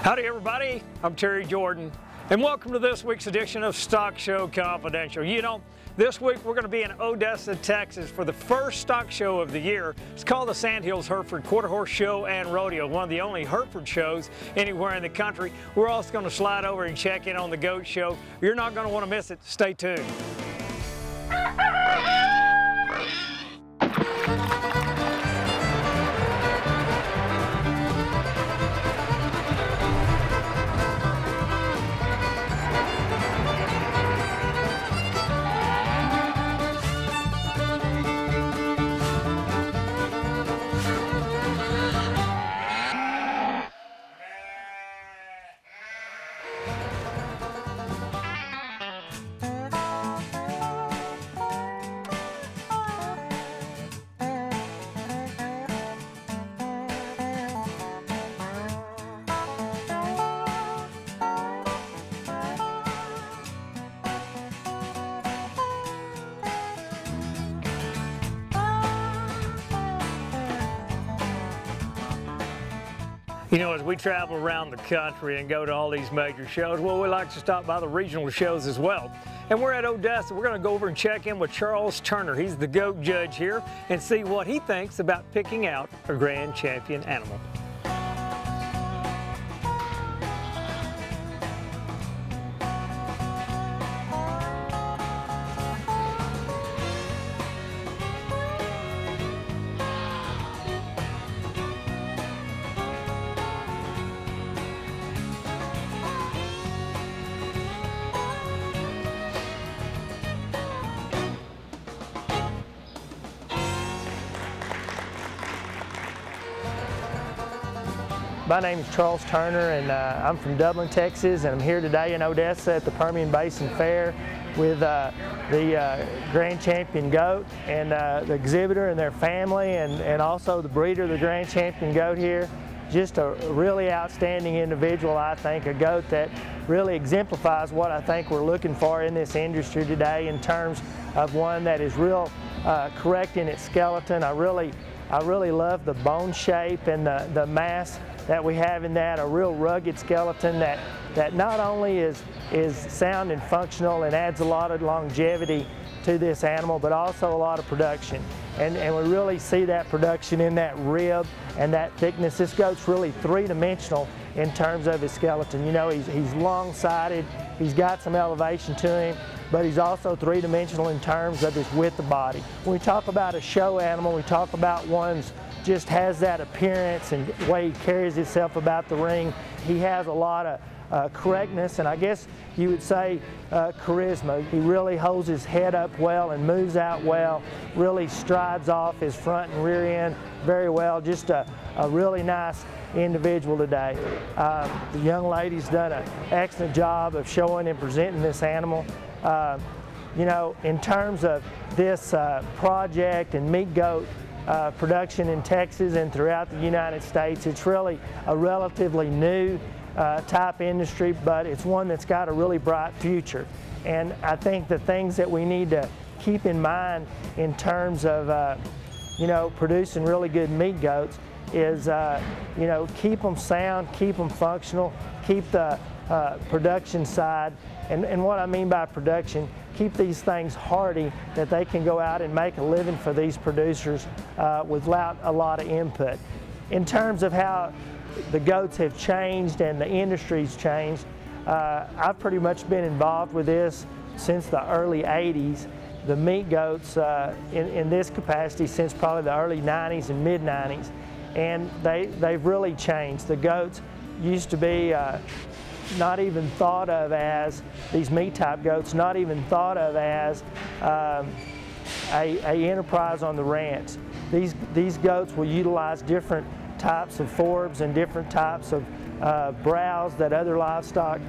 Howdy everybody, I'm Terry Jordan, and welcome to this week's edition of Stock Show Confidential. You know, this week we're going to be in Odessa, Texas for the first stock show of the year. It's called the Sandhills Hereford Quarter Horse Show and Rodeo, one of the only Hereford shows anywhere in the country. We're also going to slide over and check in on the goat show. You're not going to want to miss it. Stay tuned. You know, as we travel around the country and go to all these major shows, well, we like to stop by the regional shows as well. And we're at Odessa. We're going to go over and check in with Charles Turner. He's the goat judge here, and see what he thinks about picking out a grand champion animal. My name is Charles Turner, and I'm from Dublin, Texas, and I'm here today in Odessa at the Permian Basin Fair with the Grand Champion goat and the exhibitor and their family, and also the breeder of the Grand Champion goat here. Just a really outstanding individual, I think, a goat that really exemplifies what I think we're looking for in this industry today in terms of one that is real correct in its skeleton. I really love the bone shape and the mass that we have in that, a real rugged skeleton that not only is sound and functional and adds a lot of longevity to this animal, but also a lot of production. And we really see that production in that rib and that thickness. This goat's really three-dimensional in terms of his skeleton. You know, he's long-sided, he's got some elevation to him, but he's also three-dimensional in terms of his width of body. When we talk about a show animal, we talk about one's just has that appearance and the way he carries himself about the ring. He has a lot of correctness, and I guess you would say charisma. He really holds his head up well and moves out well, really strides off his front and rear end very well. Just a really nice individual today. The young lady's done an excellent job of showing and presenting this animal. You know, in terms of this project and meat goat production in Texas and throughout the United States, it's really a relatively new type industry, but it's one that's got a really bright future. And I think the things that we need to keep in mind in terms of you know, producing really good meat goats is you know, keep them sound, keep them functional, keep the production side, and what I mean by production, keep these things hardy that they can go out and make a living for these producers without a lot of input. In terms of how the goats have changed and the industry's changed, I've pretty much been involved with this since the early 80s. The meat goats in this capacity since probably the early 90s and mid 90s, and they've really changed. The goats used to be not even thought of as, these meat type goats, not even thought of as a enterprise on the ranch. These goats will utilize different types of forbs and different types of browse that other livestock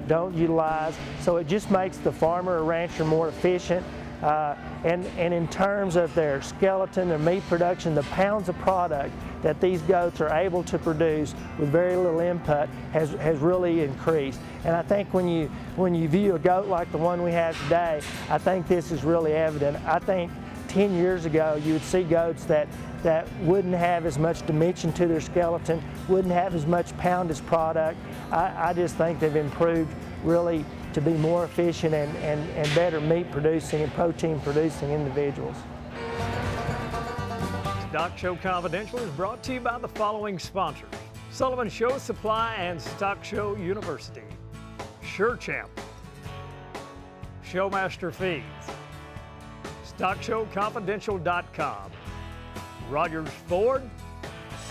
don't utilize. So it just makes the farmer or rancher more efficient. And in terms of their skeleton, their meat production, the pounds of product that these goats are able to produce with very little input has really increased. And I think when you view a goat like the one we have today, I think this is really evident. I think 10 years ago, you would see goats that wouldn't have as much dimension to their skeleton, wouldn't have as much poundage product. I just think they've improved really to be more efficient and better meat producing and protein producing individuals. Stock Show Confidential is brought to you by the following sponsors: Sullivan Show Supply and Stock Show University, SureChamp, Showmaster Feeds, StockShowConfidential.com, Rogers Ford,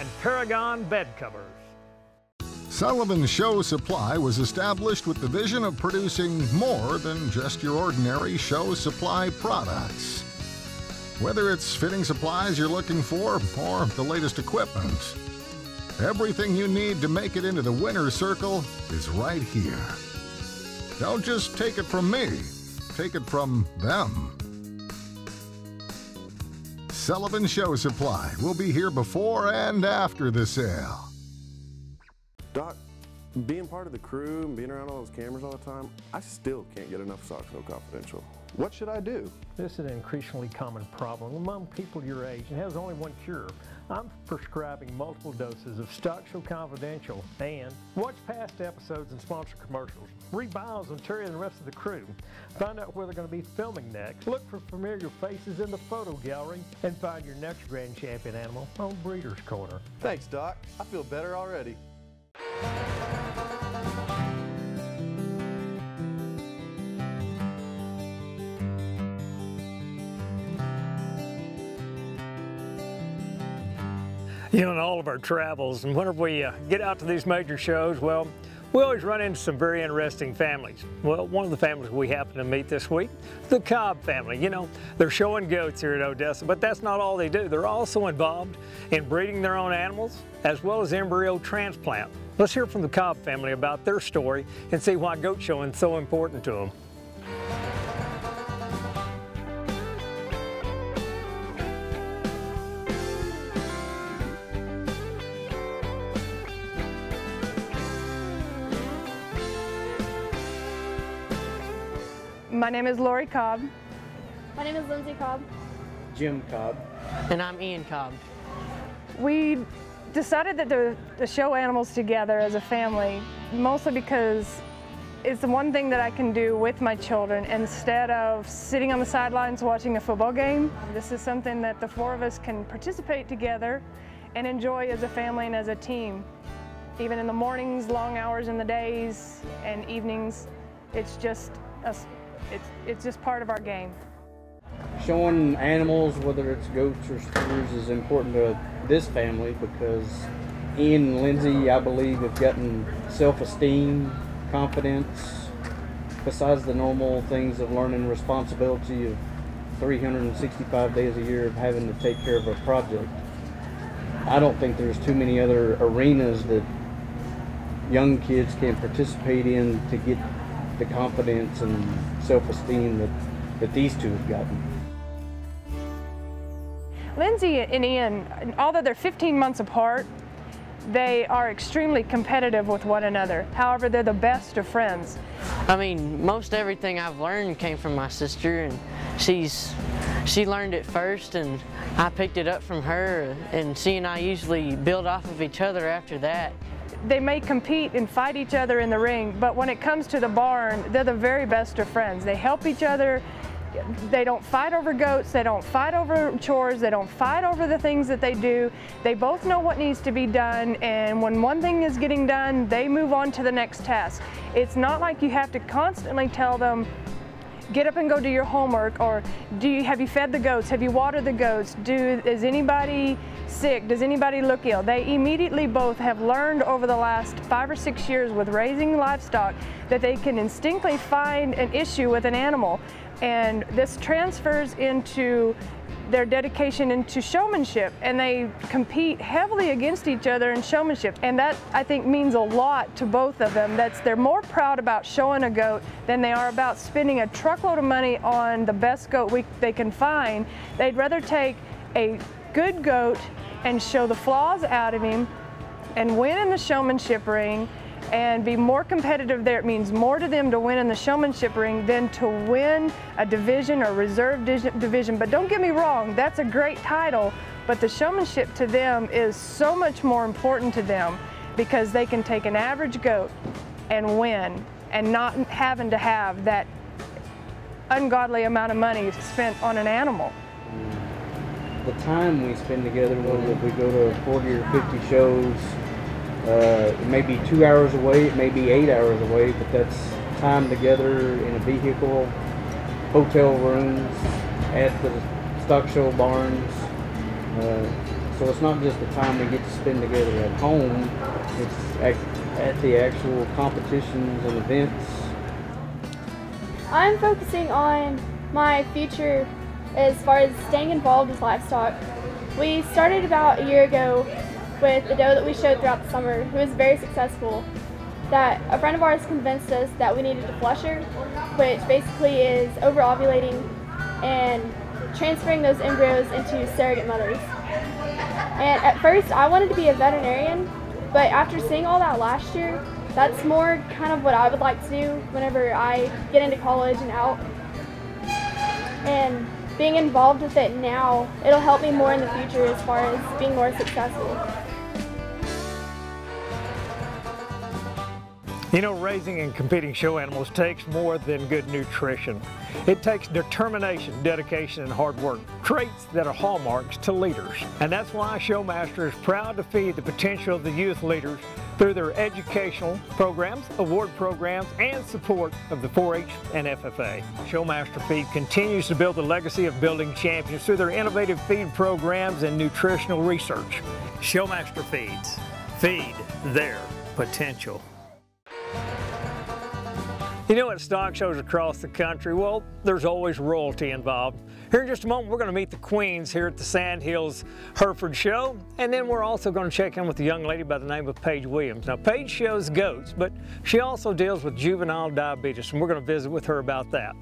and Paragon Bed Covers. Sullivan Show Supply was established with the vision of producing more than just your ordinary show supply products. Whether it's fitting supplies you're looking for or the latest equipment, everything you need to make it into the winner's circle is right here. Don't just take it from me, take it from them. Sullivan Show Supply will be here before and after the sale. Doc, being part of the crew and being around all those cameras all the time, I still can't get enough Stockshow Confidential. What should I do? This is an increasingly common problem among people your age and has only one cure. I'm prescribing multiple doses of Stockshow Confidential, and watch past episodes and sponsor commercials. Read bios on Terry and the rest of the crew. Find out where they're going to be filming next. Look for familiar faces in the photo gallery, and find your next grand champion animal on Breeders' Corner. Thanks, Doc. I feel better already. You know, in all of our travels, and whenever we get out to these major shows, well, we always run into some very interesting families. Well, one of the families we happen to meet this week, the Cobb family. You know, they're showing goats here at Odessa, but that's not all they do. They're also involved in breeding their own animals, as well as embryo transplant. Let's hear from the Cobb family about their story and see why goat showing is so important to them. My name is Lori Cobb. My name is Lindsay Cobb. Jim Cobb. And I'm Ian Cobb. We decided that to show animals together as a family, mostly because it's the one thing that I can do with my children instead of sitting on the sidelines watching a football game. This is something that the four of us can participate together and enjoy as a family and as a team. Even in the mornings, long hours in the days, and evenings, it's just part of our game. Showing animals, whether it's goats or steers, is important to this family because Ian and Lindsay, I believe, have gotten self-esteem, confidence, besides the normal things of learning responsibility of 365 days a year of having to take care of a project. I don't think there's too many other arenas that young kids can participate in to get the confidence and self-esteem that these two have gotten. Lindsay and Ian, although they're 15 months apart, they are extremely competitive with one another. However, they're the best of friends. I mean, most everything I've learned came from my sister, and she learned it first, and I picked it up from her, and she and I usually build off of each other after that. They may compete and fight each other in the ring, but when it comes to the barn, they're the very best of friends. They help each other. They don't fight over goats, they don't fight over chores, they don't fight over the things that they do. They both know what needs to be done, and when one thing is getting done, they move on to the next task. It's not like you have to constantly tell them, get up and go do your homework, or have you fed the goats, have you watered the goats, is anybody sick, does anybody look ill? They immediately both have learned over the last 5 or 6 years with raising livestock that they can instinctively find an issue with an animal. And this transfers into their dedication into showmanship, and they compete heavily against each other in showmanship. And that, I think, means a lot to both of them. They're more proud about showing a goat than they are about spending a truckload of money on the best goat they can find. They'd rather take a good goat and show the flaws out of him and win in the showmanship ring and be more competitive there. It means more to them to win in the showmanship ring than to win a division or reserve division. But don't get me wrong, that's a great title, but the showmanship to them is so much more important to them because they can take an average goat and win and not having to have that ungodly amount of money spent on an animal. The time we spend together, whether we go to 40 or 50 shows, it may be 2 hours away, it may be 8 hours away, but that's time together in a vehicle, hotel rooms, at the stock show barns. So it's not just the time we get to spend together at home, it's at the actual competitions and events. I'm focusing on my future as far as staying involved with livestock. We started about a year ago with a doe that we showed throughout the summer who was very successful. That a friend of ours convinced us that we needed to flush her, which basically is over-ovulating and transferring those embryos into surrogate mothers. And at first I wanted to be a veterinarian, but after seeing all that last year, that's more kind of what I would like to do whenever I get into college and out. And being involved with it now, it'll help me more in the future as far as being more successful. You know, raising and competing show animals takes more than good nutrition. It takes determination, dedication, and hard work, traits that are hallmarks to leaders. And that's why Showmaster is proud to feed the potential of the youth leaders through their educational programs, award programs, and support of the 4-H and FFA. Showmaster Feed continues to build the legacy of building champions through their innovative feed programs and nutritional research. Showmaster Feeds. Feed their potential. You know, at stock shows across the country, well, there's always royalty involved. Here in just a moment, we're going to meet the queens here at the Sandhills Hereford show, and then we're also going to check in with a young lady by the name of Paige Williams. Now, Paige shows goats, but she also deals with juvenile diabetes, and we're going to visit with her about that.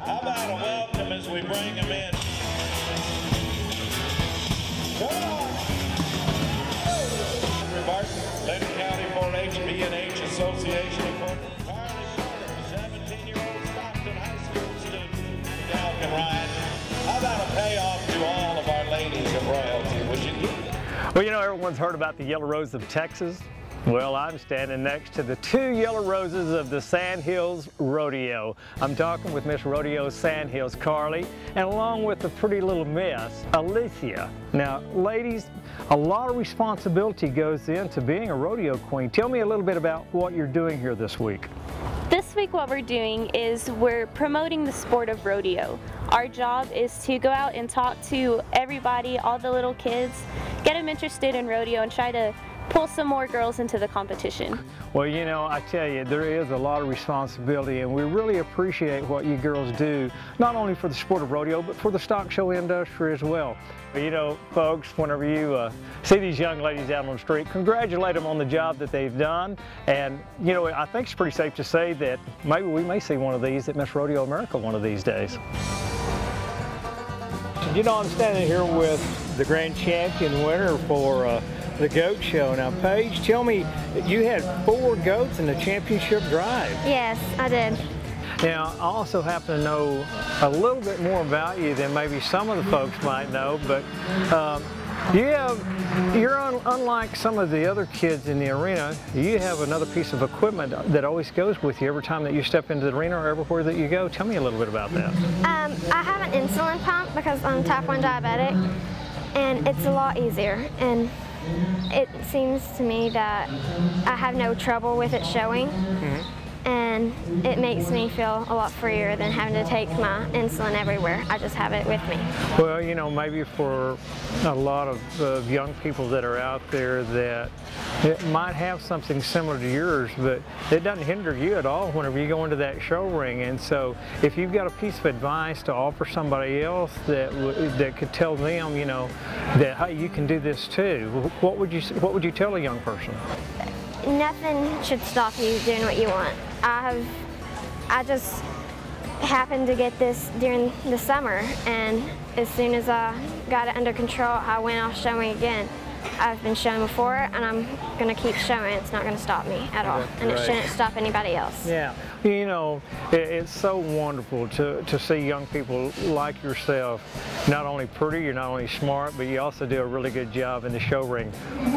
How about a welcome as we bring them in? Midland County 4-H and B&H Association Incorporated. 17-year-old Stockton High School student, Gal can ride. How about a payoff to all of our ladies of royalty, would you? Well, you know, everyone's heard about the Yellow Rose of Texas. Well, I'm standing next to the 2 yellow roses of the Sandhills Rodeo. I'm talking with Miss Rodeo Sandhills, Carly, and along with the pretty little miss, Alicia. Now, ladies, a lot of responsibility goes into being a rodeo queen. Tell me a little bit about what you're doing here this week. This week what we're doing is we're promoting the sport of rodeo. Our job is to go out and talk to everybody, all the little kids, get them interested in rodeo and try to pull some more girls into the competition. Well, you know, I tell you, there is a lot of responsibility, and we really appreciate what you girls do, not only for the sport of rodeo, but for the stock show industry as well. You know, folks, whenever you see these young ladies out on the street, congratulate them on the job that they've done. And, you know, I think it's pretty safe to say that maybe we may see one of these at Miss Rodeo America one of these days. You know, I'm standing here with the grand champion winner for the goat show. Now, Paige, tell me, you had 4 goats in the championship drive. Yes, I did. Now, I also happen to know a little bit more about you than maybe some of the folks might know, but you're unlike some of the other kids in the arena. You have another piece of equipment that always goes with you every time that you step into the arena or everywhere that you go. Tell me a little bit about that. I have an insulin pump because I'm type 1 diabetic, and it's a lot easier. And it seems to me that I have no trouble with it showing. And it makes me feel a lot freer than having to take my insulin everywhere. I just have it with me. Well, you know, maybe for a lot of young people that are out there that it might have something similar to yours, but it doesn't hinder you at all whenever you go into that show ring. And so if you've got a piece of advice to offer somebody else that could tell them, you know, that, hey, you can do this too, what would you tell a young person? Nothing should stop you doing what you want. I just happened to get this during the summer, and as soon as I got it under control, I went off showing again. I've been showing before, and I'm going to keep showing. It's not going to stop me at all, and it shouldn't stop anybody else. Yeah, you know, it's so wonderful to see young people like yourself, not only pretty, you're not only smart, but you also do a really good job in the show ring.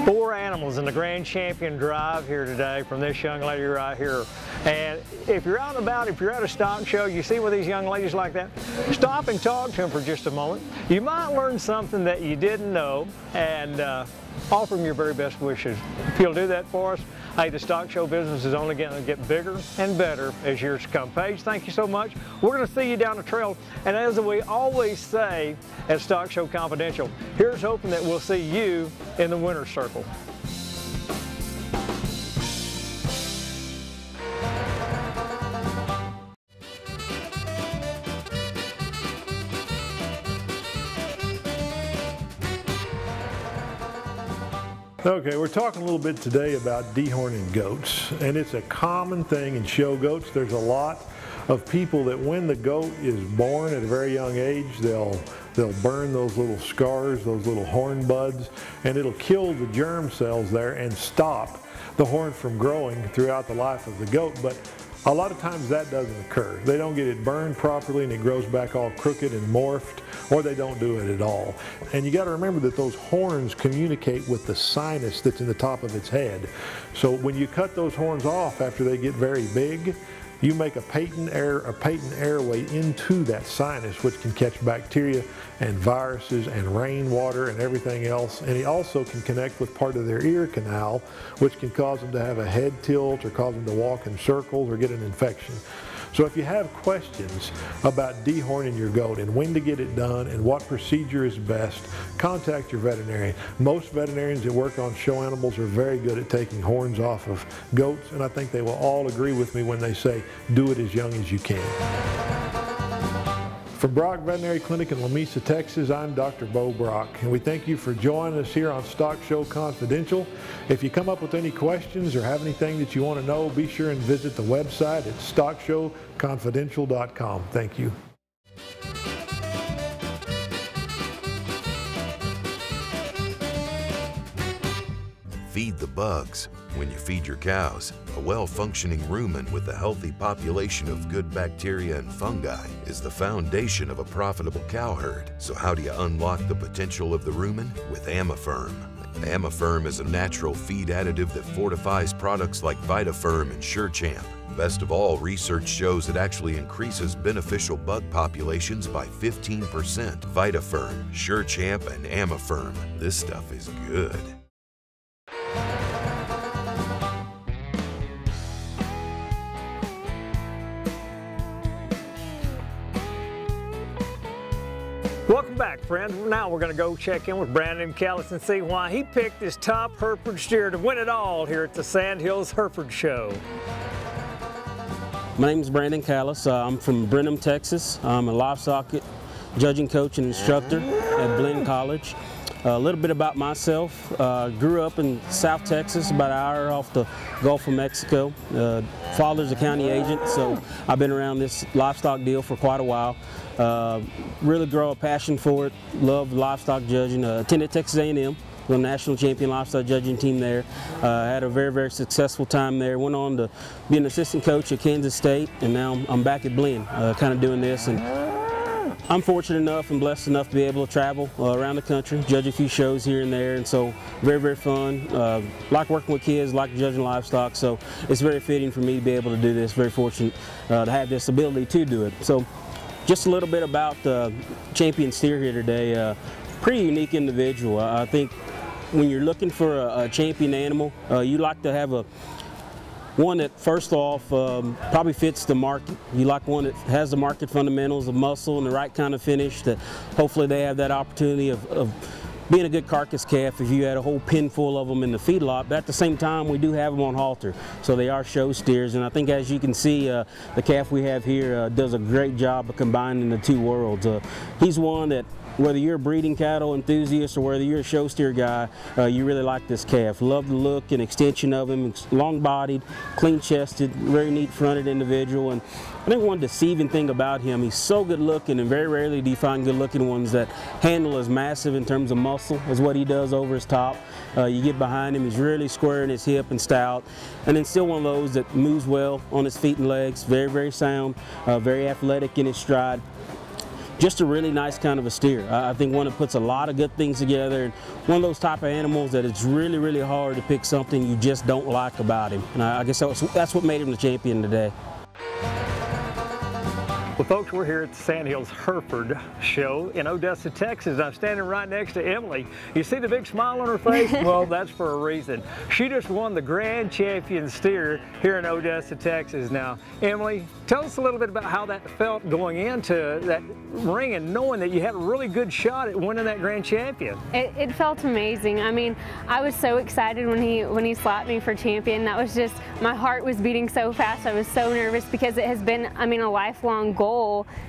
4 animals in the Grand Champion Drive here today from this young lady right here. And if you're out and about, if you're at a stock show, you see one of these young ladies like that, stop and talk to them for just a moment. You might learn something that you didn't know, and offer them your very best wishes. If you'll do that for us, hey, the stock show business is only going to get bigger and better as years come. Paige, thank you so much. We're going to see you down the trail, and as we always say at Stock Show Confidential, here's hoping that we'll see you in the winner's circle. Okay, we're talking a little bit today about dehorning goats, and it's a common thing in show goats. There's a lot of people that when the goat is born at a very young age, they'll burn those little scars, those little horn buds, and it'll kill the germ cells there and stop the horn from growing throughout the life of the goat. But a lot of times that doesn't occur. They don't get it burned properly and it grows back all crooked and morphed, or they don't do it at all. And you got to remember that those horns communicate with the sinus that's in the top of its head. So when you cut those horns off after they get very big, you make a patent airway into that sinus, which can catch bacteria and viruses and rainwater and everything else. And it also can connect with part of their ear canal, which can cause them to have a head tilt or cause them to walk in circles or get an infection. So if you have questions about dehorning your goat and when to get it done and what procedure is best, contact your veterinarian. Most veterinarians that work on show animals are very good at taking horns off of goats, and I think they will all agree with me when they say do it as young as you can. From Brock Veterinary Clinic in Lamesa, Texas, I'm Dr. Bo Brock, and we thank you for joining us here on Stock Show Confidential. If you come up with any questions or have anything that you want to know, be sure and visit the website at stockshowconfidential.com. Thank you. Feed the bugs. When you feed your cows, a well-functioning rumen with a healthy population of good bacteria and fungi is the foundation of a profitable cow herd. So how do you unlock the potential of the rumen? With Amifirm. Amifirm is a natural feed additive that fortifies products like VitaFirm and SureChamp. Best of all, research shows it actually increases beneficial bug populations by 15%. VitaFirm, SureChamp, and Amifirm. This stuff is good. Welcome back, friends. Now we're going to go check in with Brandon Callis and see why he picked his top Hereford steer to win it all here at the Sandhills Hereford Show. My name is Brandon Callis. I'm from Brenham, Texas. I'm a livestock judging coach and instructor at Blinn College. A little bit about myself. Grew up in South Texas, about an hour off the Gulf of Mexico. Father's a county agent, so I've been around this livestock deal for quite a while. Really grow a passion for it. Love livestock judging. Attended Texas A&M. The national champion livestock judging team there. Had a very, very successful time there. Went on to be an assistant coach at Kansas State, and now I'm back at Blinn, kind of doing this. And I'm fortunate enough and blessed enough to be able to travel around the country, judge a few shows here and there, and so very, very fun. Like working with kids, like judging livestock, so it's very fitting for me to be able to do this. Very fortunate to have this ability to do it. So just a little bit about champion steer here today. Pretty unique individual. I think when you're looking for a champion animal, you like to have one that first off probably fits the market. You like one that has the market fundamentals of muscle and the right kind of finish, that hopefully they have that opportunity of being a good carcass calf if you had a whole pen full of them in the feedlot. But at the same time, we do have them on halter, so they are show steers. And I think, as you can see, the calf we have here does a great job of combining the two worlds. He's one that, whether you're a breeding cattle enthusiast or whether you're a show steer guy, you really like this calf. Love the look and extension of him. Long-bodied, clean-chested, very neat-fronted individual. And I think one deceiving thing about him, he's so good-looking, and very rarely do you find good-looking ones that handle as massive in terms of muscle muscle is what he does over his top. You get behind him, he's really square in his hip and stout, and then still one of those that moves well on his feet and legs, very, very sound, very athletic in his stride. Just a really nice kind of a steer. I think one that puts a lot of good things together, and one of those type of animals that it's really, really hard to pick something you just don't like about him. And I guess that's what made him the champion today. Well, folks, we're here at the Sandhills Hereford show in Odessa, Texas. I'm standing right next to Emily. You see the big smile on her face? Well, that's for a reason. She just won the Grand Champion steer here in Odessa, Texas. Now, Emily, tell us a little bit about how that felt going into that ring and knowing that you had a really good shot at winning that Grand Champion. It felt amazing. I mean, I was so excited when he slapped me for champion. That was just, my heart was beating so fast. I was so nervous because it has been, I mean, a lifelong goal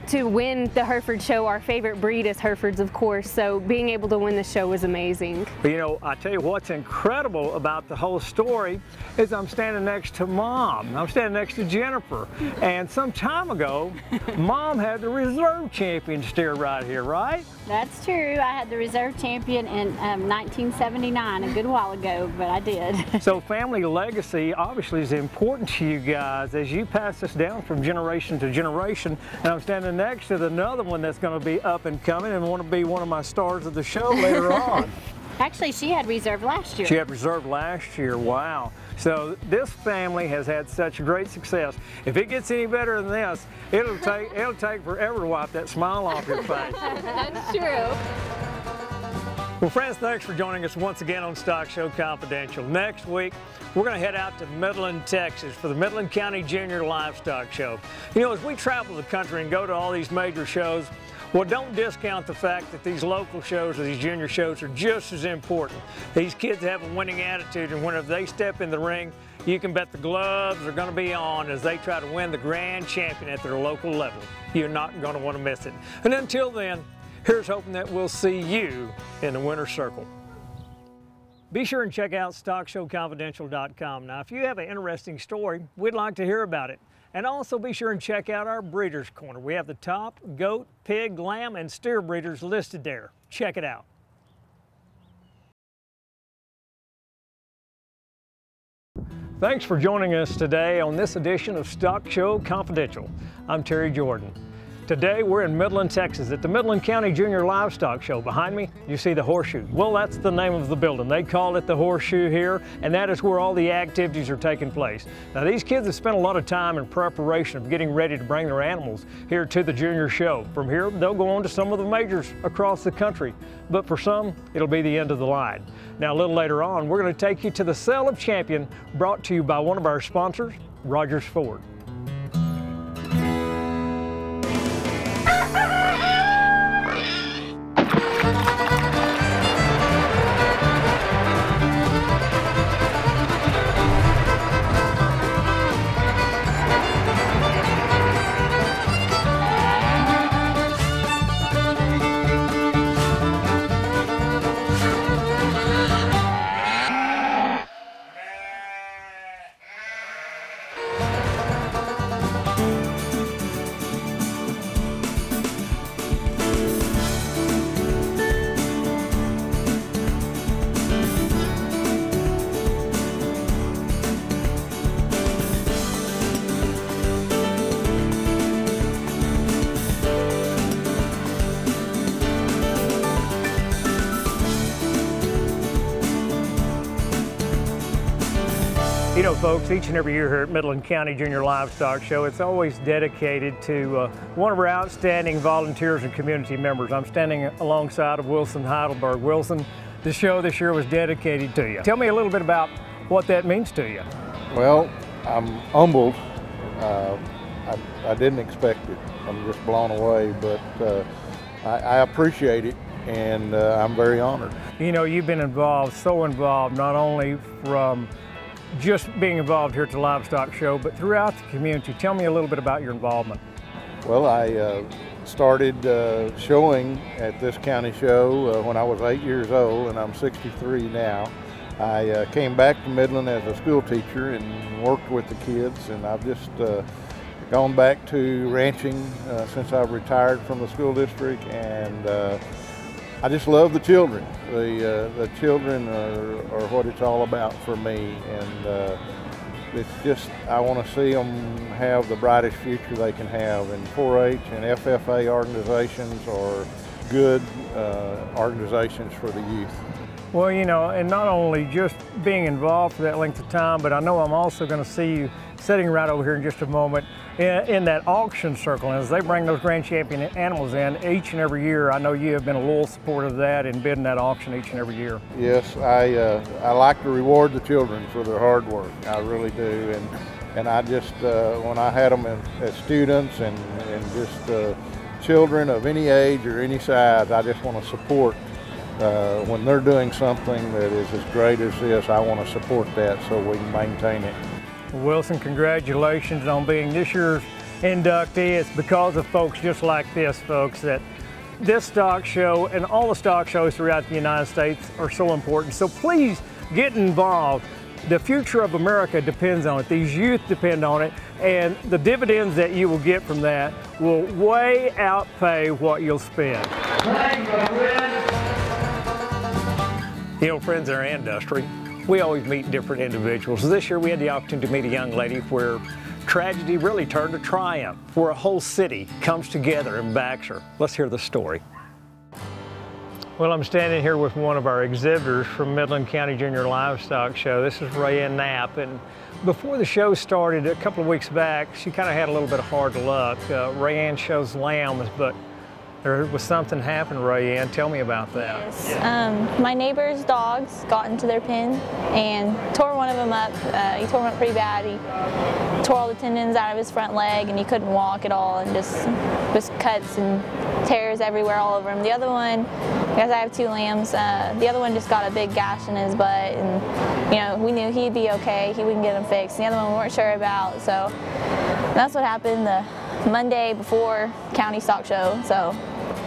to win the Hereford show. Our favorite breed is Herefords, of course, so being able to win the show was amazing. But you know, I tell you what's incredible about the whole story is I'm standing next to Mom. I'm standing next to Jennifer, and some time ago, Mom had the reserve champion steer right here, right? That's true. I had the reserve champion in 1979, a good while ago, but I did. So family legacy obviously is important to you guys as you pass this down from generation to generation. And I'm standing next to another one that's going to be up and coming and want to be one of my stars of the show later on. Actually, she had reserve last year. She had reserve last year, wow. So this family has had such great success. If it gets any better than this, it'll take forever to wipe that smile off your face. That's true. Well, friends, thanks for joining us once again on Stock Show Confidential. Next week, we're going to head out to Midland, Texas for the Midland County Junior Livestock Show. You know, as we travel the country and go to all these major shows, well, don't discount the fact that these local shows or these junior shows are just as important. These kids have a winning attitude, and whenever they step in the ring, you can bet the gloves are going to be on as they try to win the grand champion at their local level. You're not going to want to miss it. And until then, here's hoping that we'll see you in the winner's circle. Be sure and check out StockShowConfidential.com. Now, if you have an interesting story, we'd like to hear about it. And also be sure and check out our Breeders' Corner. We have the top goat, pig, lamb, and steer breeders listed there. Check it out. Thanks for joining us today on this edition of Stock Show Confidential. I'm Terry Jordan. Today we're in Midland, Texas at the Midland County Junior Livestock Show. Behind me, you see the Horseshoe. Well, that's the name of the building. They call it the Horseshoe here, and that is where all the activities are taking place. Now, these kids have spent a lot of time in preparation of getting ready to bring their animals here to the Junior Show. From here, they'll go on to some of the majors across the country, but for some, it'll be the end of the line. Now, a little later on, we're going to take you to the Sale of Champion, brought to you by one of our sponsors, Rogers Ford. You know, folks, each and every year here at Midland County Junior Livestock Show, it's always dedicated to one of our outstanding volunteers and community members. I'm standing alongside of Wilson Heidelberg. Wilson, the show this year was dedicated to you. Tell me a little bit about what that means to you. Well, I'm humbled. I didn't expect it. I'm just blown away, but I appreciate it, and I'm very honored. You know, you've been involved, so involved, not only from just being involved here at the Livestock Show, but throughout the community. Tell me a little bit about your involvement. Well, I started showing at this county show when I was 8 years old, and I'm 63 now. I came back to Midland as a school teacher and worked with the kids, and I've just gone back to ranching since I've retired from the school district, and I just love the children. The children are what it's all about for me, and it's just, I want to see them have the brightest future they can have. And 4-H and FFA organizations are good organizations for the youth. Well, you know, and not only just being involved for that length of time, but I know I'm also going to see you sitting right over here in just a moment in that auction circle. And as they bring those Grand Champion animals in each and every year, I know you have been a loyal supporter of that and bidding that auction each and every year. Yes, I like to reward the children for their hard work. I really do. And I just, when I had them as students and just children of any age or any size, I just want to support. When they're doing something that is as great as this, I want to support that so we can maintain it. Wilson, congratulations on being this year's inductee. It's because of folks just like this, folks, that this stock show and all the stock shows throughout the United States are so important. So please get involved. The future of America depends on it. These youth depend on it, and the dividends that you will get from that will way outpay what you'll spend. You know, friends in our industry, we always meet different individuals. This year we had the opportunity to meet a young lady where tragedy really turned to triumph, where a whole city comes together and backs her. Let's hear the story. Well, I'm standing here with one of our exhibitors from Midland County Junior Livestock Show. This is Rayanne Knapp, and before the show started a couple of weeks back, she kind of had a little bit of hard luck. Rayanne shows lambs, but there was something happened, Rayanne. Tell me about that. Yes. My neighbor's dogs got into their pen and tore one of them up. He tore him up pretty bad. He tore all the tendons out of his front leg and he couldn't walk at all, and just cuts and tears everywhere all over him. The other one, because I have 2 lambs, the other one just got a big gash in his butt, and you know, we knew he'd be okay. We can get him fixed. The other one we weren't sure about, so that's what happened the Monday before county stock show. So.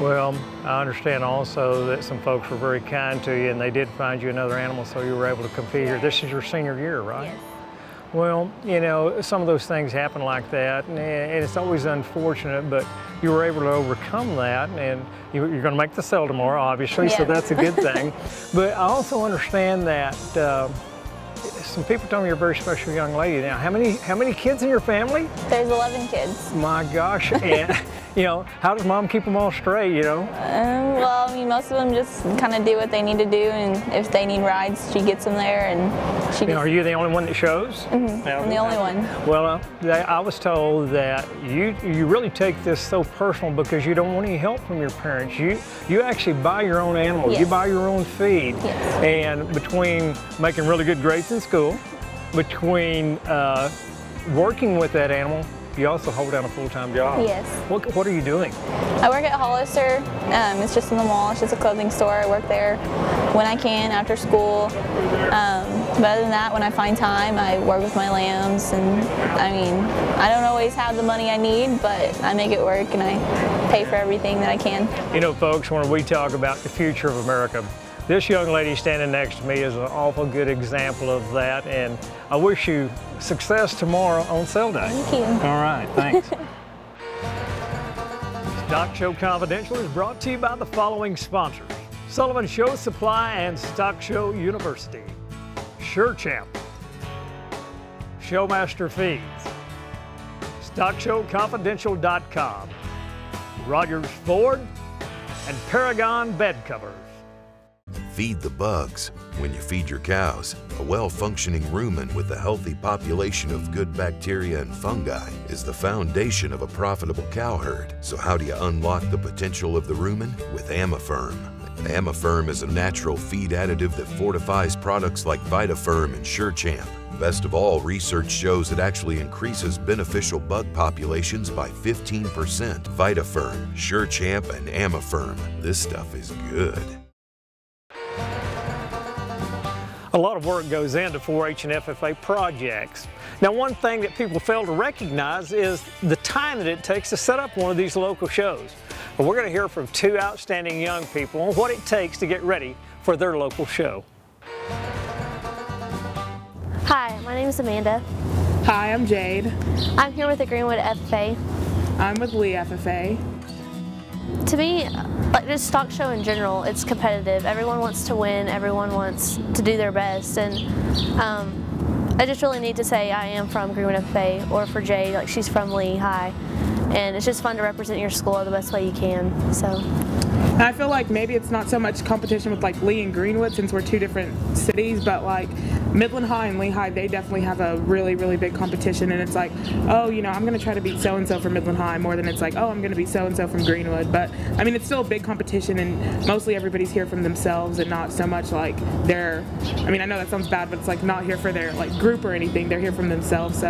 Well, I understand also that some folks were very kind to you and they did find you another animal, so you were able to compete here. This is your senior year, right? Yes. Well, you know, some of those things happen like that, and it's always unfortunate, but you were able to overcome that, and you're going to make the sale tomorrow, obviously, yes. So that's a good thing. But I also understand that some people told me you're a very special young lady. Now, how many kids in your family? There's 11 kids. My gosh, and you know, how does mom keep them all straight, you know? Well, I mean, most of them just kind of do what they need to do, and if they need rides, she gets them there, and she Are you the only one that shows? Mm-hmm. I'm the only one. Well, I was told that you really take this so personal because you don't want any help from your parents. You actually buy your own animals. Yes. You buy your own feed. Yes. And between making really good grades in school, between working with that animal, you also hold down a full-time job. Yes. What are you doing? I work at Hollister. It's just in the mall. It's just a clothing store. I work there when I can after school. But other than that, when I find time, I work with my lambs. And I mean, I don't always have the money I need, but I make it work and I pay for everything that I can. You know, folks, when we talk about the future of America, this young lady standing next to me is an awful good example of that, and I wish you success tomorrow on sale day. Thank you. All right, thanks. Stock Show Confidential is brought to you by the following sponsors: Sullivan Show Supply and Stock Show University, Sure Champ, Showmaster Feeds, StockShowConfidential.com, Rogers Ford, and Paragon Bed Covers. Feed the bugs. When you feed your cows, a well-functioning rumen with a healthy population of good bacteria and fungi is the foundation of a profitable cow herd. So how do you unlock the potential of the rumen? With Amifirm. Amifirm is a natural feed additive that fortifies products like VitaFirm and SureChamp. Best of all, research shows it actually increases beneficial bug populations by 15%. VitaFirm, SureChamp, and Amifirm. This stuff is good. A lot of work goes into 4-H and FFA projects. Now, one thing that people fail to recognize is the time that it takes to set up one of these local shows. But we're going to hear from 2 outstanding young people on what it takes to get ready for their local show. Hi, my name is Amanda. Hi, I'm Jade. I'm here with the Greenwood FFA. I'm with Lee FFA. To me, like just stock show in general, it's competitive. Everyone wants to win, everyone wants to do their best, and I just really need to say I am from Greenwood FFA, or for Jade, like she's from Lehigh, and it's just fun to represent your school the best way you can. So. I feel like maybe it's not so much competition with like Lee and Greenwood since we're two different cities, but like Midland High and Lehigh, they definitely have a really, really big competition, and it's like, oh, you know, I'm going to try to beat so-and-so from Midland High more than it's like, oh, I'm going to beat so-and-so from Greenwood. But I mean, it's still a big competition, and mostly everybody's here from themselves and not so much like their, I mean, I know that sounds bad, but it's like not here for their like group or anything. They're here from themselves, so.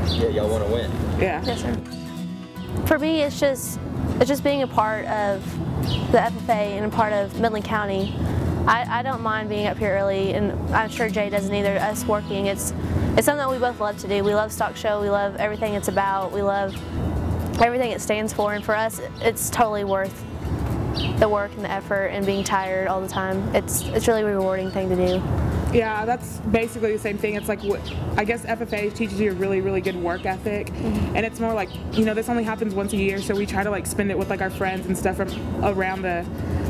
Yeah, y'all want to win. Yeah. Yes, sir. For me, it's just being a part of the FFA and a part of Midland County. I don't mind being up here early, and I'm sure Jay doesn't either. Us working, it's something that we both love to do. We love stock show. We love everything it's about. We love everything it stands for, and for us, it's totally worth the work and the effort and being tired all the time. It's really a rewarding thing to do. Yeah, that's basically the same thing. It's like, I guess FFA teaches you a really, really good work ethic, and it's more like, you know, this only happens once a year, so we try to like spend it with like our friends and stuff from around the,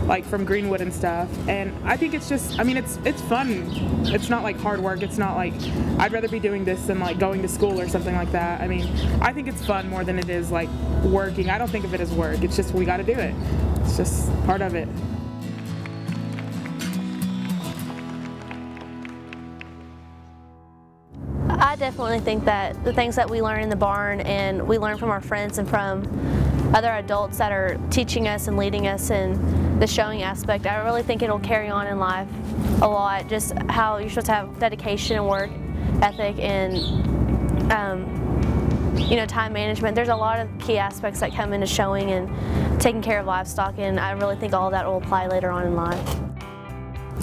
like from Greenwood and stuff. And I think it's just, I mean, it's fun. It's not like hard work. It's not like, I'd rather be doing this than like going to school or something like that. I mean, I think it's fun more than it is like working. I don't think of it as work. It's just, we got to do it. It's just part of it. I definitely think that the things that we learn in the barn and we learn from our friends and from other adults that are teaching us and leading us in the showing aspect, I really think it'll carry on in life a lot. Just how you're supposed to have dedication and work ethic and you know, time management. There's a lot of key aspects that come into showing and taking care of livestock, and I really think all of that will apply later on in life.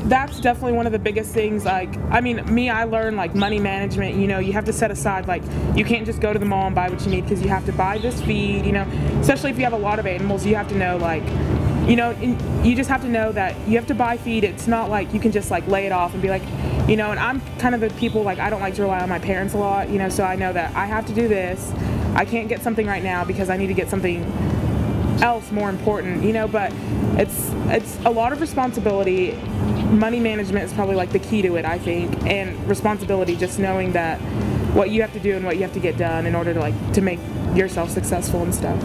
That's definitely one of the biggest things. Like, I mean, I learned like money management. You know, you have to set aside, like, you can't just go to the mall and buy what you need, because you have to buy this feed, you know, especially if you have a lot of animals. You have to know, like, you know, you just have to know that you have to buy feed. It's not like you can just like lay it off and be like, you know, and I'm kind of the people, like, I don't like to rely on my parents a lot, you know, so I know that I have to do this. I can't get something right now because I need to get something else more important, you know, but it's a lot of responsibility. Money management is probably like the key to it, I think, and responsibility, just knowing that what you have to do and what you have to get done in order to like to make yourself successful and stuff.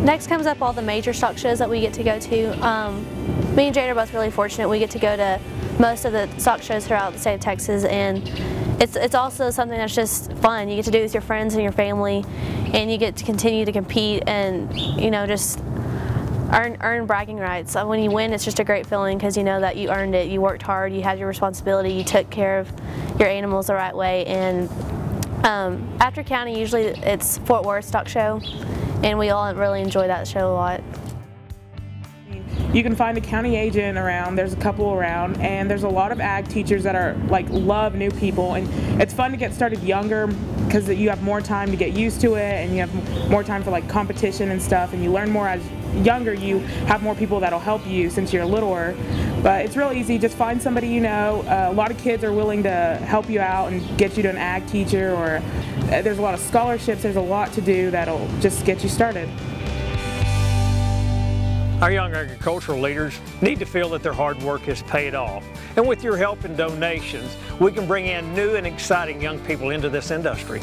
Next comes up all the major stock shows that we get to go to. Me and Jade are both really fortunate. We get to go to most of the stock shows throughout the state of Texas, and it's also something that's just fun. You get to do it with your friends and your family, and you get to continue to compete and, you know, just earn bragging rights. When you win, it's just a great feeling because you know that you earned it, you worked hard, you had your responsibility, you took care of your animals the right way. And after county, usually it's Fort Worth Stock Show, and we all really enjoy that show a lot. You can find a county agent around, there's a couple around, and there's a lot of ag teachers that are like love new people, and it's fun to get started younger because you have more time to get used to it, and you have more time for like competition and stuff, and you learn more as younger. You have more people that'll help you since you're littler, but it's real easy. Just find somebody you know. A lot of kids are willing to help you out and get you to an ag teacher, or there's a lot of scholarships. There's a lot to do that'll just get you started. Our young agricultural leaders need to feel that their hard work has paid off. And with your help and donations, we can bring in new and exciting young people into this industry.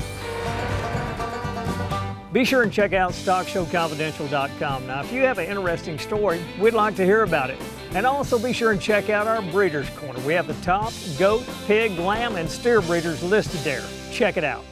Be sure and check out StockshowConfidential.com. Now, if you have an interesting story, we'd like to hear about it. And also be sure and check out our Breeders' Corner. We have the top goat, pig, lamb, and steer breeders listed there. Check it out.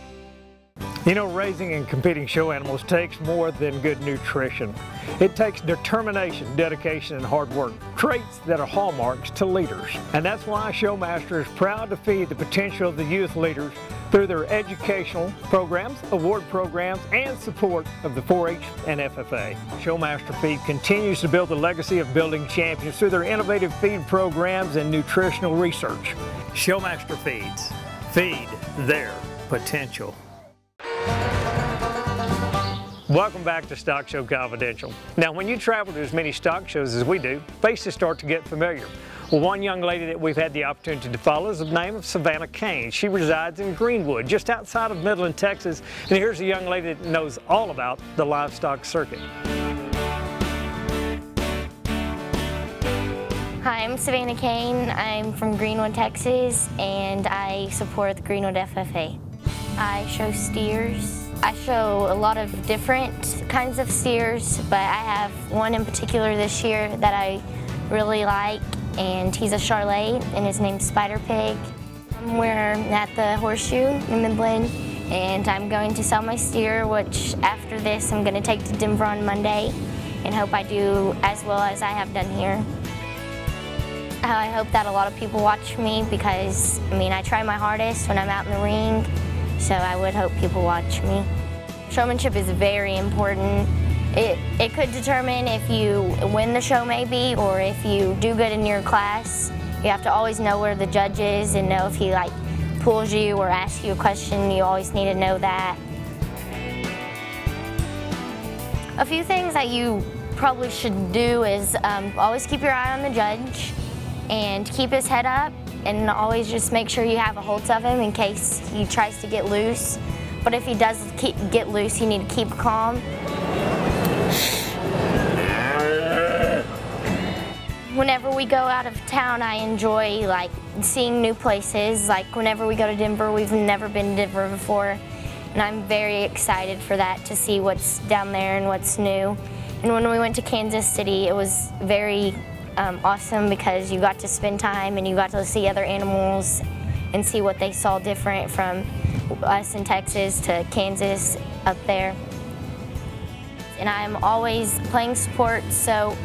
You know, raising and competing show animals takes more than good nutrition. It takes determination, dedication, and hard work, traits that are hallmarks to leaders. And that's why Showmaster is proud to feed the potential of the youth leaders through their educational programs, award programs, and support of the 4-H and FFA. Showmaster Feed continues to build the legacy of building champions through their innovative feed programs and nutritional research. Showmaster Feeds. Feed their potential. Welcome back to Stock Show Confidential. Now, when you travel to as many stock shows as we do, faces start to get familiar. Well, one young lady that we've had the opportunity to follow is the name of Savannah Kane. She resides in Greenwood, just outside of Midland, Texas. And here's a young lady that knows all about the livestock circuit. I'm Savannah Kane. I'm from Greenwood, Texas, and I support the Greenwood FFA. I show steers. I show a lot of different kinds of steers, but I have one in particular this year that I really like, and he's a Charolais, and his name's Spider Pig. We're at the Horseshoe in Midland, and I'm going to sell my steer, which after this I'm going to take to Denver on Monday, and hope I do as well as I have done here. I hope that a lot of people watch me because, I mean, I try my hardest when I'm out in the ring, so I would hope people watch me. Showmanship is very important. It could determine if you win the show maybe, or if you do good in your class. You have to always know where the judge is and know if he like pulls you or asks you a question. You always need to know that. A few things that you probably should do is always keep your eye on the judge and keep his head up, and always just make sure you have a hold of him in case he tries to get loose. But if he does get loose, you need to keep calm. Whenever we go out of town, I enjoy like seeing new places. Like whenever we go to Denver, we've never been to Denver before, and I'm very excited for that, to see what's down there and what's new. And when we went to Kansas City, it was very awesome because you got to spend time and you got to see other animals and see what they saw different from us in Texas to Kansas up there. And I'm always playing sports, so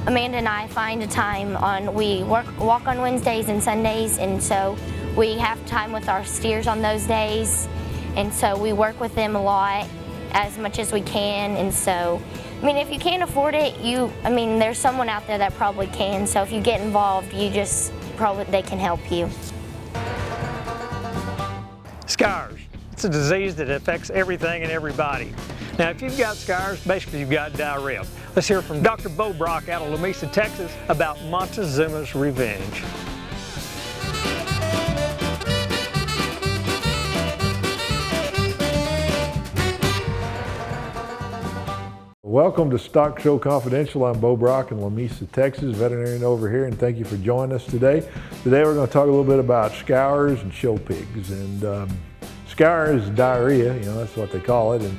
Amanda and I find a time we walk on Wednesdays and Sundays, and so we have time with our steers on those days, and so we work with them a lot, as much as we can. And so, I mean, if you can't afford it, there's someone out there that probably can, so if you get involved, they can help you. Scars. It's a disease that affects everything and everybody. Now, if you've got scars, basically you've got diarrhea. Let's hear from Dr. Bo Brock out of Lamesa, Texas about Montezuma's revenge. Welcome to Stock Show Confidential. I'm Bo Brock in Lamesa, Texas, veterinarian over here, and thank you for joining us today. Today we're going to talk a little bit about scours and show pigs. And scour is diarrhea, that's what they call it. And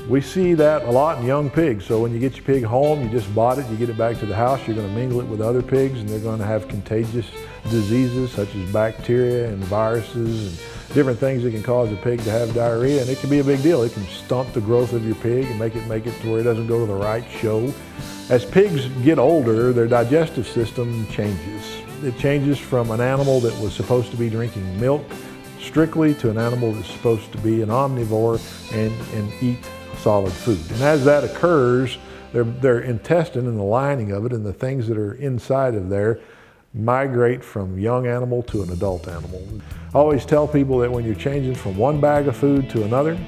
we see that a lot in young pigs. So when you get your pig home, you just bought it, you get it back to the house, you're going to mingle it with other pigs, and they're going to have contagious diseases such as bacteria and viruses and different things that can cause a pig to have diarrhea, and it can be a big deal. It can stunt the growth of your pig and make it to where it doesn't go to the right show. As pigs get older, their digestive system changes. It changes from an animal that was supposed to be drinking milk strictly to an animal that's supposed to be an omnivore and eat solid food. And as that occurs, their intestine and the lining of it and the things that are inside of there migrate from young animal to an adult animal. I always tell people that when you're changing from one bag of food to another,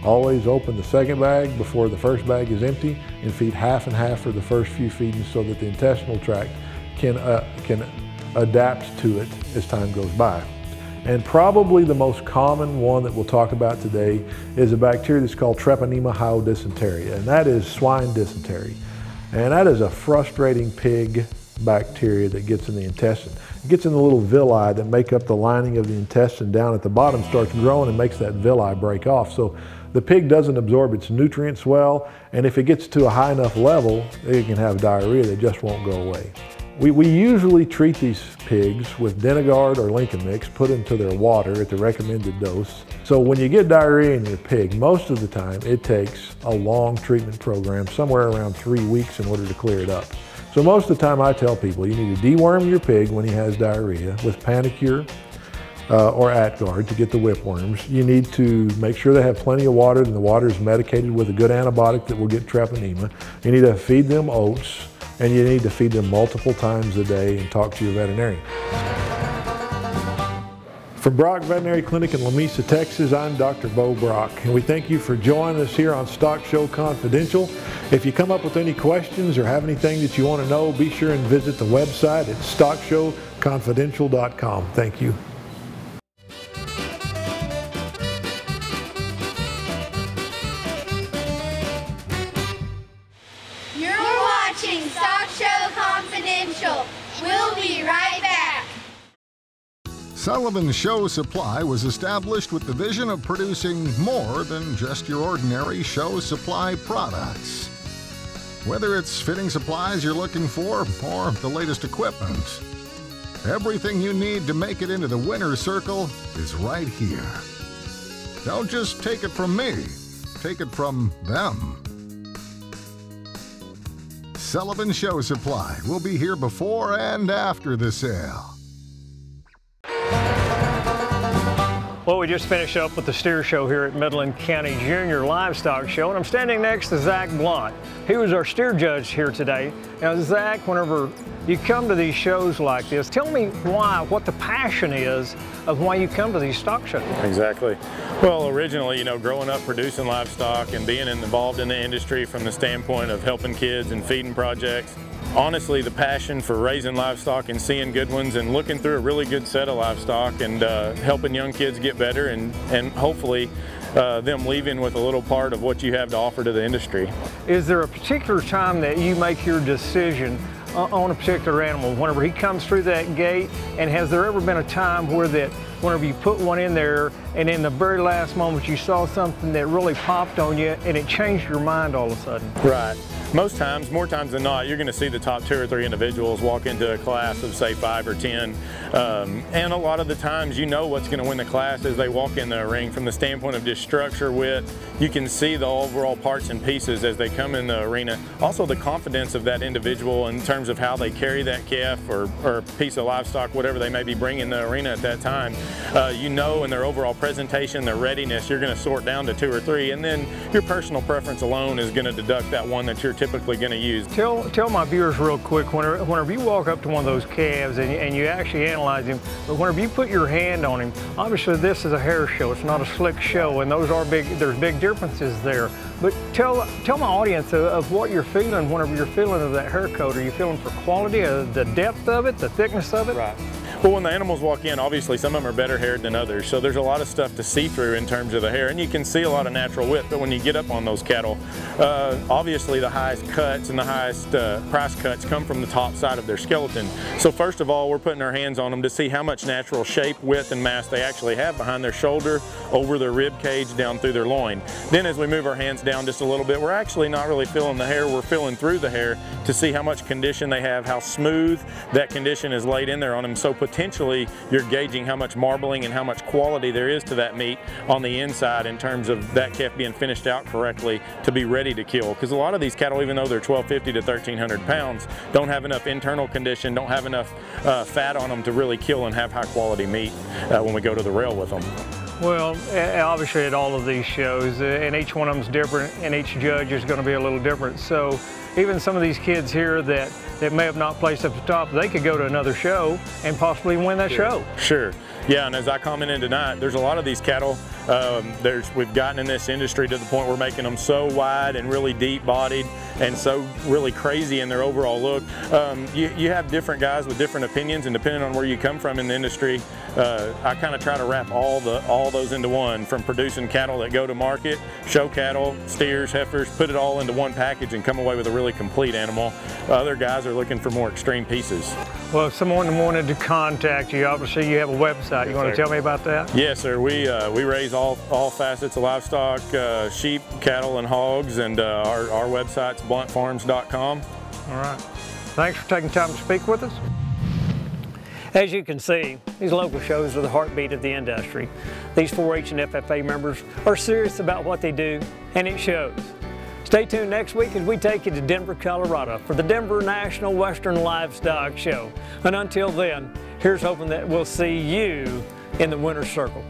always open the second bag before the first bag is empty and feed half and half for the first few feedings so that the intestinal tract can adapt to it as time goes by. And probably the most common one that we'll talk about today is a bacteria that's called Treponema hyodysenteria, and that is swine dysentery. And that is a frustrating pig bacteria that gets in the intestine. It gets in the little villi that make up the lining of the intestine down at the bottom, starts growing and makes that villi break off. So the pig doesn't absorb its nutrients well, and if it gets to a high enough level, it can have diarrhea that just won't go away. We usually treat these pigs with Denagard or Lincoln Mix, put into their water at the recommended dose. So when you get diarrhea in your pig, most of the time it takes a long treatment program, somewhere around 3 weeks in order to clear it up. So most of the time I tell people you need to deworm your pig when he has diarrhea with Panicure or Atgard to get the whipworms. You need to make sure they have plenty of water and the water is medicated with a good antibiotic that will get Treponema. You need to feed them oats, and you need to feed them multiple times a day and talk to your veterinarian. From Brock Veterinary Clinic in Lamesa, Texas, I'm Dr. Bo Brock, and we thank you for joining us here on Stock Show Confidential. If you come up with any questions or have anything that you want to know, be sure and visit the website at stockshowconfidential.com. Thank you. You're watching Stock Show Confidential. We'll be right Sullivan Show Supply was established with the vision of producing more than just your ordinary show supply products. Whether it's fitting supplies you're looking for or the latest equipment, everything you need to make it into the winner's circle is right here. Don't just take it from me, take it from them. Sullivan Show Supply will be here before and after the sale. Well, we just finished up with the steer show here at Midland County Junior Livestock Show, and I'm standing next to Zach Blunt. He was our steer judge here today. Now, Zach, whenever you come to these shows like this, tell me what the passion is of why you come to these stock shows. Exactly. Well, originally, you know, growing up producing livestock and being involved in the industry from the standpoint of helping kids and feeding projects, honestly, the passion for raising livestock and seeing good ones and looking through a really good set of livestock and helping young kids get better and hopefully them leaving with a little part of what you have to offer to the industry. Is there a particular time that you make your decision on a particular animal whenever he comes through that gate, and has there ever been a time where whenever you put one in there and in the very last moment you saw something that really popped on you and it changed your mind all of a sudden? Right. Most times, more times than not, you're going to see the top 2 or 3 individuals walk into a class of say 5 or 10, and a lot of the times you know what's going to win the class as they walk in the ring from the standpoint of just structure, width. You can see the overall parts and pieces as they come in the arena. Also the confidence of that individual in terms of how they carry that calf or piece of livestock, whatever they may be bringing in the arena at that time. You know, in their overall presentation, their readiness, you're going to sort down to 2 or 3, and then your personal preference alone is going to deduct that one that you're typically going to use. Tell my viewers real quick, whenever you walk up to one of those calves and you actually analyze him, but whenever you put your hand on him, obviously this is a hair show, it's not a slick show, and there's big differences there. But tell my audience of what you're feeling whenever you're feeling of that hair coat. Are you feeling for quality, the depth of it, the thickness of it? Right. Well, when the animals walk in, obviously some of them are better haired than others, so there's a lot of stuff to see through in terms of the hair, and you can see a lot of natural width. But when you get up on those cattle, obviously the highest cuts and the highest price cuts come from the top side of their skeleton. So first of all, we're putting our hands on them to see how much natural shape, width, and mass they actually have behind their shoulder, over their rib cage, down through their loin. Then as we move our hands down just a little bit, we're actually not really feeling the hair, we're feeling through the hair to see how much condition they have, how smooth that condition is laid in there on them. So potentially you're gauging how much marbling and how much quality there is to that meat on the inside in terms of that calf being finished out correctly to be ready to kill. Because a lot of these cattle, even though they're 1,250 to 1,300 pounds, don't have enough internal condition, don't have enough fat on them to really kill and have high quality meat when we go to the rail with them. Well, obviously at all of these shows, and each one of them is different, and each judge is going to be a little different. So even some of these kids here that may have not placed up the top, they could go to another show and possibly win that show. Sure. Yeah, and as I commented tonight, there's a lot of these cattle, we've gotten in this industry to the point we're making them so wide and really deep bodied and so really crazy in their overall look. You have different guys with different opinions, and depending on where you come from in the industry, I kind of try to wrap all those into one, from producing cattle that go to market, show cattle, steers, heifers, put it all into one package and come away with a really complete animal. Other guys are looking for more extreme pieces. Well, if someone wanted to contact you, obviously you have a website. You want to tell me about that? Yes, sir. We raise all facets of livestock, sheep, cattle, and hogs, and our website's bluntfarms.com. All right. Thanks for taking time to speak with us. As you can see, these local shows are the heartbeat of the industry. These 4-H and FFA members are serious about what they do, and it shows. Stay tuned next week as we take you to Denver, Colorado for the Denver National Western Livestock Show. And until then, here's hoping that we'll see you in the winner's circle.